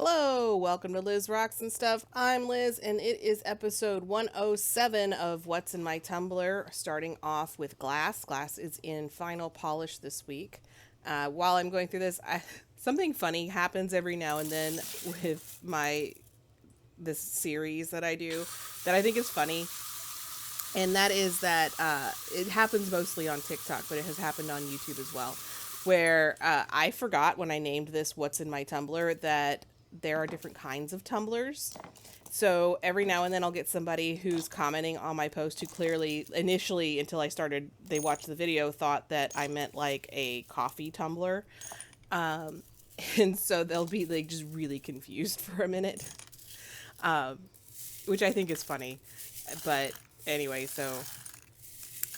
Hello, welcome to Liz Rocks and Stuff. I'm Liz, and it is episode 107 of What's in My Tumbler, starting off with glass. Glass is in final polish this week. While I'm going through this, something funny happens every now and then with this series that I do that I think is funny. And that is that it happens mostly on TikTok, but it has happened on YouTube as well, where I forgot when I named this What's in My Tumbler that there are different kinds of tumblers. So every now and then I'll get somebody who's commenting on my post who clearly, initially, until I started, they watched the video, thought that I meant like a coffee tumbler. And so they'll be like just really confused for a minute, which I think is funny. But anyway, so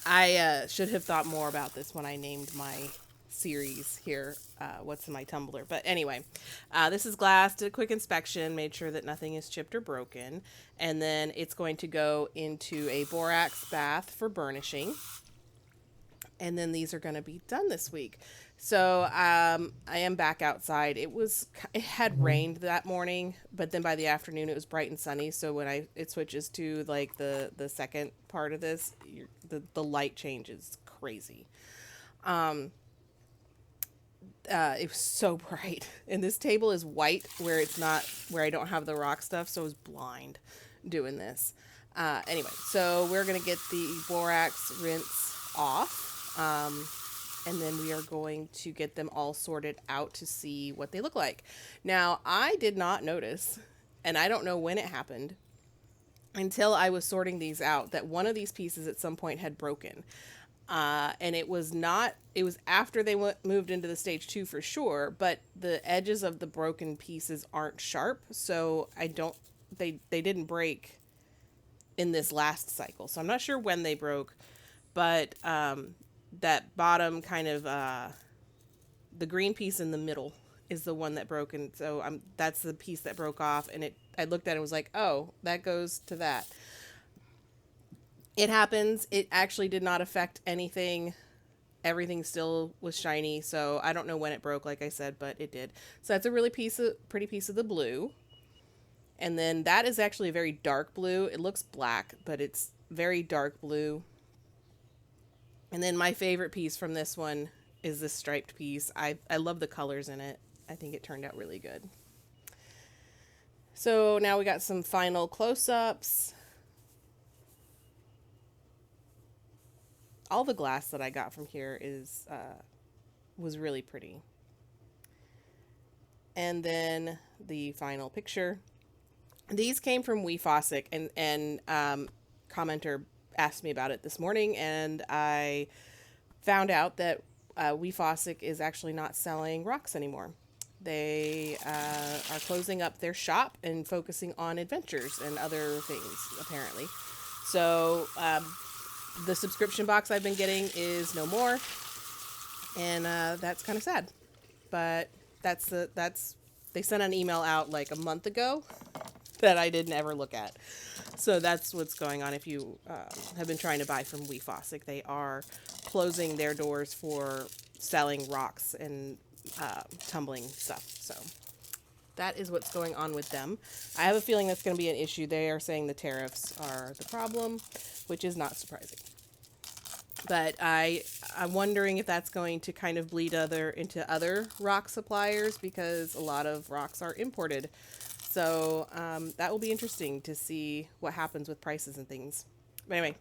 I should have thought more about this when I named my series here, What's in My Tumbler. But anyway, this is glass. Did a quick inspection, made sure that nothing is chipped or broken. And then it's going to go into a borax bath for burnishing. And then these are going to be done this week. So I am back outside. It had rained that morning, but then by the afternoon it was bright and sunny. So when it switches to like the second part of this, the light changes crazy. It was so bright, and this table is white where I don't have the rock stuff, so I was blind doing this. Anyway, so we're gonna get the borax rinse off, and then we are going to get them all sorted out to see what they look like. Now, I did not notice, and I don't know when it happened, until I was sorting these out, that one of these pieces at some point had broken. And it was after they moved into the stage 2 for sure, but the edges of the broken pieces aren't sharp, so they didn't break in this last cycle. So I'm not sure when they broke, but that bottom kind of the green piece in the middle is the one that broke, and so that's the piece that broke off, and I looked at it and was like, oh, that goes to that. It happens. It actually did not affect anything. Everything still was shiny, so I don't know when it broke, like I said, but it did. So that's a really pretty piece of the blue. And then that is actually a very dark blue. It looks black, but it's very dark blue. And then my favorite piece from this one is this striped piece. I love the colors in it. I think it turned out really good. So now we got some final close-ups. All the glass that I got from here was really pretty. And then the final picture. These came from WeFaucet, and commenter asked me about it this morning, and I found out that WeFaucet is actually not selling rocks anymore. They are closing up their shop and focusing on adventures and other things, apparently. So the subscription box I've been getting is no more, and that's kind of sad. But they sent an email out like a month ago that I didn't ever look at. So that's what's going on. If you have been trying to buy from WeFaucet, they are closing their doors for selling rocks and tumbling stuff. So that is what's going on with them. I have a feeling that's going to be an issue. They are saying the tariffs are the problem, which is not surprising. But I'm wondering if that's going to kind of bleed into other rock suppliers, because a lot of rocks are imported. So that will be interesting to see what happens with prices and things. But anyway,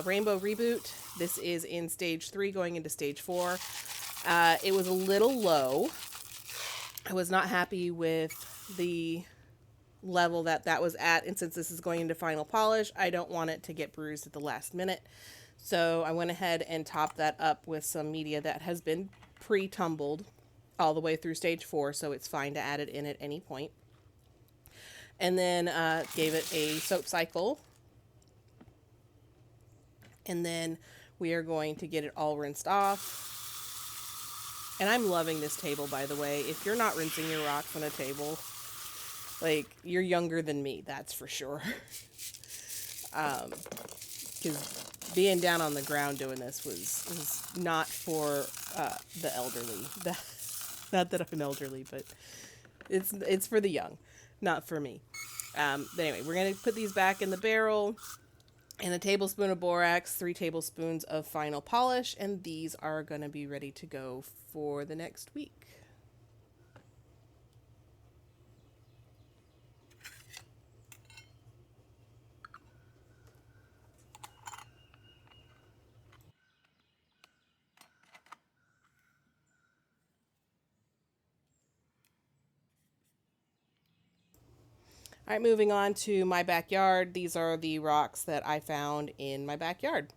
Rainbow Reboot. This is in stage 3 going into stage 4. It was a little low. I was not happy with the level that was at, and since this is going into final polish, I don't want it to get bruised at the last minute. So I went ahead and topped that up with some media that has been pre-tumbled all the way through stage 4, so it's fine to add it in at any point. And then gave it a soap cycle. And then we are going to get it all rinsed off. And I'm loving this table, by the way. If you're not rinsing your rocks on a table, like, you're younger than me, that's for sure. Because being down on the ground doing this was not for the elderly. Not that I'm elderly, but It's for the young, not for me. But anyway, we're going to put these back in the barrel, and a tablespoon of borax, 3 tablespoons of final polish, and these are going to be ready to go for the next week. All right, moving on to my backyard. These are the rocks that I found in my backyard.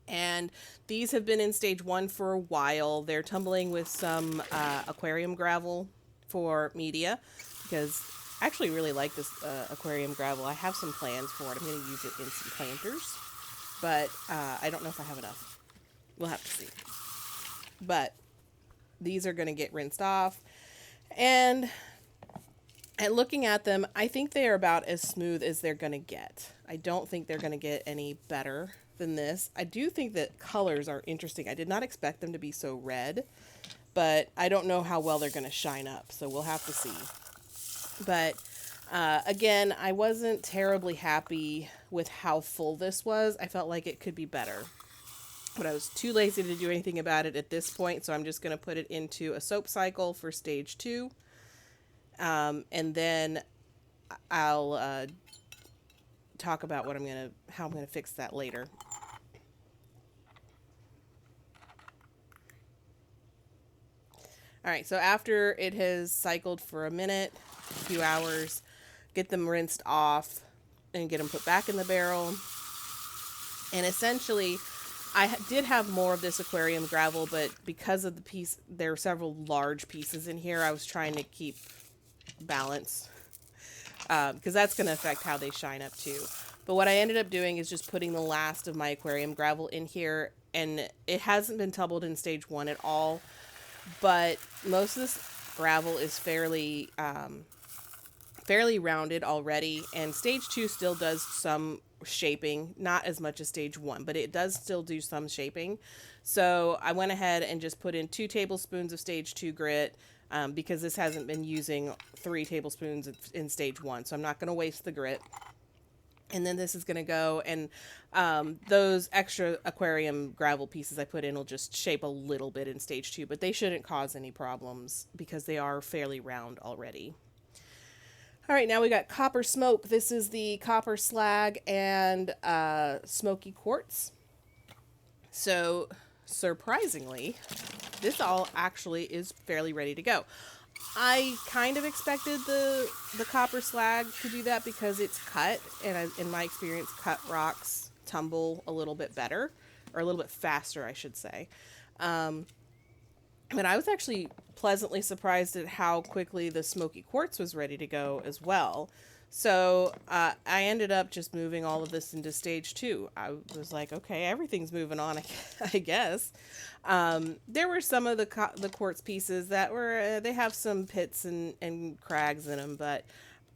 And these have been in stage 1 for a while. They're tumbling with some aquarium gravel for media, because I actually really like this aquarium gravel. I have some plans for it. I'm going to use it in some planters, but I don't know if I have enough. We'll have to see. But these are going to get rinsed off, and looking at them, I think they are about as smooth as they're going to get. I don't think they're going to get any better than this. I do think that colors are interesting. I did not expect them to be so red, but I don't know how well they're going to shine up, so we'll have to see. But again, I wasn't terribly happy with how full this was. I felt like it could be better, but I was too lazy to do anything about it at this point, so I'm just going to put it into a soap cycle for stage 2. And then I'll talk about how I'm gonna fix that later. All right, so after it has cycled for a minute, a few hours, get them rinsed off and get them put back in the barrel. And essentially, I did have more of this aquarium gravel, but because of the piece, there are several large pieces in here, I was trying to keep balance, because that's going to affect how they shine up too. But what I ended up doing is just putting the last of my aquarium gravel in here, and it hasn't been tumbled in stage 1 at all, but most of this gravel is fairly rounded already, and stage 2 still does some shaping, not as much as stage 1, but it does still do some shaping. So I went ahead and just put in 2 tablespoons of stage 2 grit, because this hasn't been using 3 tablespoons in stage 1, so I'm not going to waste the grit. And then this is going to go, and those extra aquarium gravel pieces I put in will just shape a little bit in stage 2, but they shouldn't cause any problems because they are fairly round already. All right, now we got copper smoke. This is the copper slag and smoky quartz. So surprisingly, this all actually is fairly ready to go. I kind of expected the copper slag to do that because it's cut, and in my experience, cut rocks tumble a little bit better, or a little bit faster, I should say. But I was actually pleasantly surprised at how quickly the smoky quartz was ready to go as well. So I ended up just moving all of this into stage 2. I was like, okay, everything's moving on, I guess. There were some of the quartz pieces that were, they have some pits and crags in them, but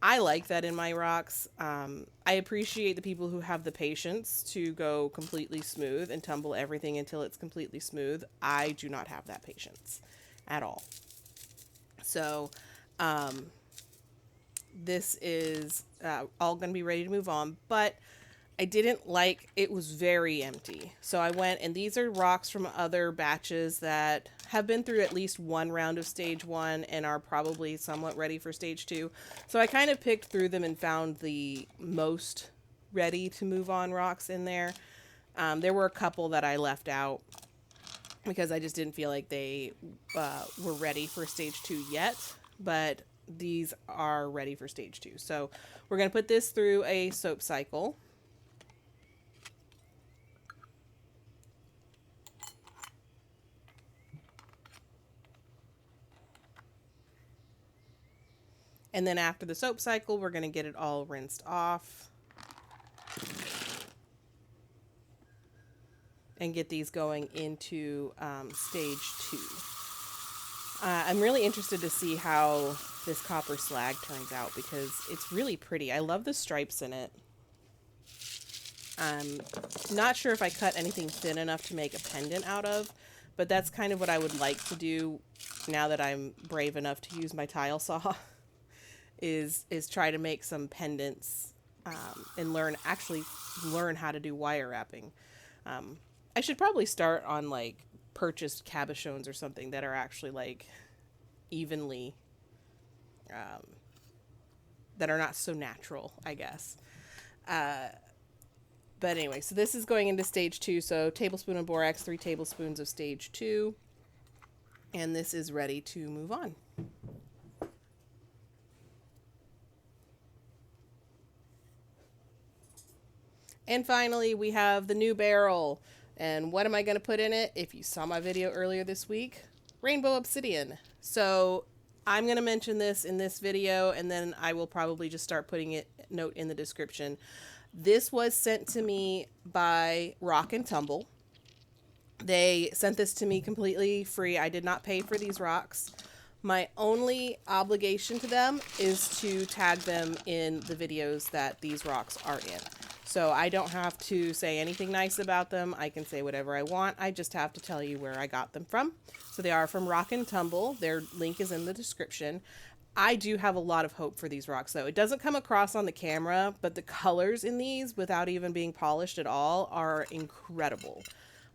I like that in my rocks. I appreciate the people who have the patience to go completely smooth and tumble everything until it's completely smooth. I do not have that patience at all. So, this is all going to be ready to move on, but I didn't like, it was very empty. So I went, and these are rocks from other batches that have been through at least one round of stage 1 and are probably somewhat ready for stage 2. So I kind of picked through them and found the most ready to move on rocks in there. There were a couple that I left out because I just didn't feel like they were ready for stage 2 yet, but these are ready for stage 2. So we're going to put this through a soap cycle. And then after the soap cycle, we're going to get it all rinsed off and get these going into stage 2. I'm really interested to see how this copper slag turns out because it's really pretty. I love the stripes in it. I'm not sure if I cut anything thin enough to make a pendant out of, But that's kind of what I would like to do now that I'm brave enough to use my tile saw, is try to make some pendants, and learn how to do wire wrapping. I should probably start on like purchased cabochons or something that are actually like evenly, that are not so natural, I guess. But anyway, so this is going into stage 2. So tablespoon of borax, 3 tablespoons of stage 2. And this is ready to move on. And finally, we have the new barrel. And what am I going to put in it? If you saw my video earlier this week, rainbow obsidian. So I'm going to mention this in this video, and then I will probably just start putting it note in the description. This was sent to me by Rock and Tumble. They sent this to me completely free. I did not pay for these rocks. My only obligation to them is to tag them in the videos that these rocks are in. So I don't have to say anything nice about them. I can say whatever I want. I just have to tell you where I got them from. So they are from Rock and Tumble. Their link is in the description. I do have a lot of hope for these rocks, though. It doesn't come across on the camera, but the colors in these, without even being polished at all, are incredible.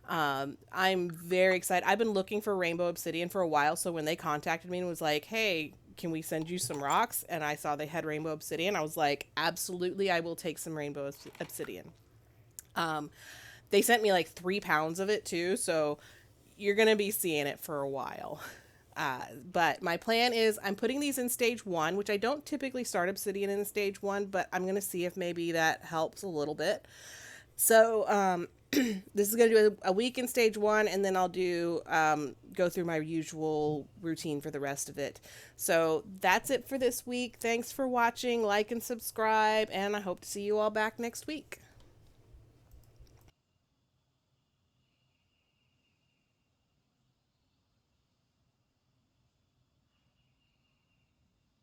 I'm very excited. I've been looking for rainbow obsidian for a while, so when they contacted me and was like, hey, can we send you some rocks? And I saw they had rainbow obsidian. I was like, absolutely, I will take some rainbow obsidian. They sent me like 3 pounds of it, too, so you're going to be seeing it for a while. But my plan is I'm putting these in stage 1, which I don't typically start obsidian in stage 1, but I'm going to see if maybe that helps a little bit. So, this is going to do a week in stage 1, and then I'll do, go through my usual routine for the rest of it. So that's it for this week. Thanks for watching, like and subscribe, and I hope to see you all back next week.